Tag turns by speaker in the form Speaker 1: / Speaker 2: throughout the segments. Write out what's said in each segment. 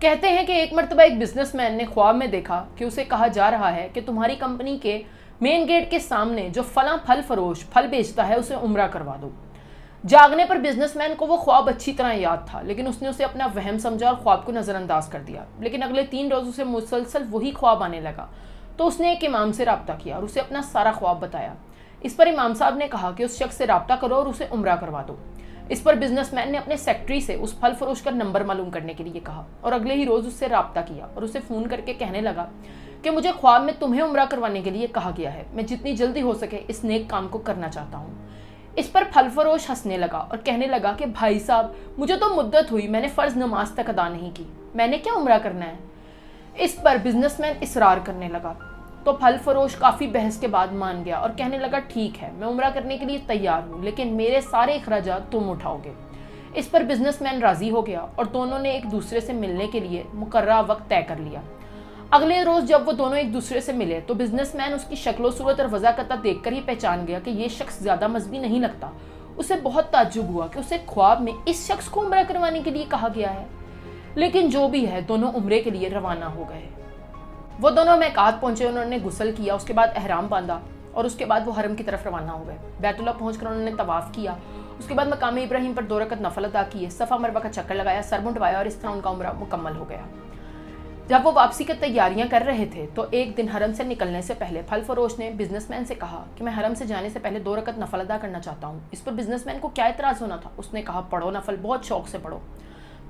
Speaker 1: کہتے ہیں کہ ایک مرتبہ ایک بزنس مین نے خواب میں دیکھا کہ اسے کہا جا رہا ہے کہ تمہاری کمپنی کے مین گیٹ کے سامنے جو فلاں پھل فروش پھل بیچتا ہے اسے عمرہ کروا دو۔ جاگنے پر بزنس مین کو وہ خواب اچھی طرح یاد تھا، لیکن اس نے اسے اپنا وہم سمجھا اور خواب کو نظر انداز کر دیا۔ لیکن اگلے 3 روزوں سے مسلسل وہی خواب آنے لگا، تو اس نے ایک امام سے رابطہ کیا اور اسے اپنا سارا خواب بتایا۔ اس پر امام صاحب نے کہا کہ اس شخص سے رابطہ کرو اور اسے عمرہ کروا دو۔ اس پر بزنس مین نے اپنے سیکٹری سے اس پھل فروش کا نمبر معلوم کرنے کے لیے کہا اور اگلے ہی روز اس سے رابطہ کیا اور اسے فون کر کے کہنے لگا کہ مجھے خواب میں تمہیں عمرہ کروانے کے لیے کہا گیا ہے، میں جتنی جلدی ہو سکے اس نیک کام کو کرنا چاہتا ہوں۔ اس پر پھل فروش ہنسنے لگا اور کہنے لگا کہ بھائی صاحب، مجھے تو مدت ہوئی، میں نے فرض نماز تک ادا نہیں کی، میں نے کیا عمرہ کرنا ہے؟ اس پر بزنس مین اصرار کرنے لگا تو پھل فروش کافی بحث کے بعد مان گیا اور کہنے لگا ٹھیک ہے، میں عمرہ کرنے کے لیے تیار ہوں، لیکن میرے سارے اخراجات تم اٹھاؤ گے۔ اس پر بزنس مین راضی ہو گیا اور دونوں نے ایک دوسرے سے ملنے کے لیے مقررہ وقت طے کر لیا۔ اگلے روز جب وہ دونوں ایک دوسرے سے ملے تو بزنس مین اس کی شکل و صورت اور وضاحت دیکھ کر ہی پہچان گیا کہ یہ شخص زیادہ مذہبی نہیں لگتا۔ اسے بہت تعجب ہوا کہ اسے خواب میں اس شخص کو عمرہ کروانے کے لیے کہا گیا ہے، لیکن جو بھی ہے دونوں عمرے کے لیے روانہ ہو گئے۔ وہ دونوں میقات پہنچے، انہوں نے غسل کیا، اس کے بعد احرام باندھا اور اس کے بعد وہ حرم کی طرف روانہ ہو گئے۔ بیت اللہ پہنچ کر انہوں نے طواف کیا، اس کے بعد مقام ابراہیم پر 2 رکعت نفل ادا کیے، صفا مروہ کا چکر لگایا، سر منڈوایا اور اس طرح ان کا عمرہ مکمل ہو گیا۔ جب وہ واپسی کی تیاریاں کر رہے تھے تو ایک دن حرم سے نکلنے سے پہلے پھل فروش نے بزنس مین سے کہا کہ میں حرم سے جانے سے پہلے 2 رکعت نفل ادا کرنا چاہتا ہوں۔ اس پر بزنس مین کو کیا اعتراض ہونا تھا؟ اس نے کہا پڑھو نفل، بہت شوق سے پڑھو۔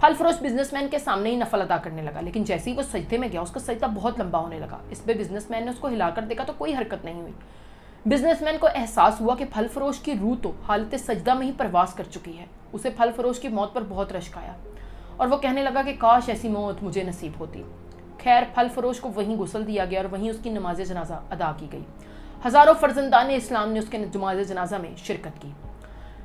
Speaker 1: پھل فروش بزنس مین کے سامنے ہی نفل ادا کرنے لگا، لیکن جیسے ہی وہ سجدے میں گیا اس کا سجدہ بہت لمبا ہونے لگا۔ اس پہ بزنس مین نے اس کو ہلا کر دیکھا تو کوئی حرکت نہیں ہوئی۔ بزنس مین کو احساس ہوا کہ پھل فروش کی روح تو حالت سجدہ میں ہی پرواز کر چکی ہے۔ اسے پھل فروش کی موت پر بہت رشک آیا اور وہ کہنے لگا کہ کاش ایسی موت مجھے نصیب ہوتی۔ خیر، پھل فروش کو وہیں غسل دیا گیا اور وہیں اس کی نماز جنازہ ادا کی گئی۔ ہزاروں فرزندان اسلام نے اس کے نماز جنازہ میں شرکت کی۔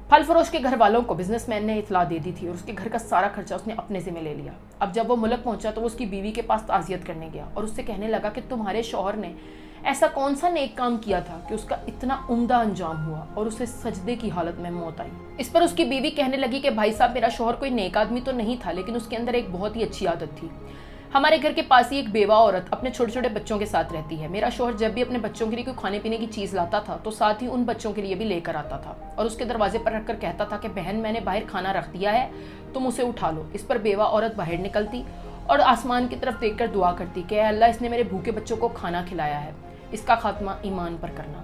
Speaker 1: پھل فروش کے گھر والوں کو بزنس مین نے اطلاع دے دی تھی اور اس کے گھر کا سارا خرچہ اس نے اپنے ذمہ لے لیا۔ اب جب وہ ملک پہنچا تو وہ اس کی بیوی کے پاس تعزیت کرنے گیا اور اس سے کہنے لگا کہ تمہارے شوہر نے ایسا کون سا نیک کام کیا تھا کہ اس کا اتنا عمدہ انجام ہوا اور اسے سجدے کی حالت میں موت آئی۔ اس پر اس کی بیوی کہنے لگی کہ بھائی صاحب، میرا شوہر کوئی نیک آدمی تو نہیں تھا، لیکن اس کے اندر ایک بہت ہی اچھی عادت تھی۔ ہمارے گھر کے پاس ہی ایک بیوہ عورت اپنے چھوٹے چھوٹے بچوں کے ساتھ رہتی ہے۔ میرا شوہر جب بھی اپنے بچوں کے لیے کوئی کھانے پینے کی چیز لاتا تھا تو ساتھ ہی ان بچوں کے لیے بھی لے کر آتا تھا اور اس کے دروازے پر رکھ کر کہتا تھا کہ بہن، میں نے باہر کھانا رکھ دیا ہے، تم اسے اٹھا لو۔ اس پر بیوہ عورت باہر نکلتی اور آسمان کی طرف دیکھ کر دعا کرتی کہ اے اللہ، اس نے میرے بھوکے بچوں کو کھانا کھلایا ہے، اس کا خاتمہ ایمان پر کرنا۔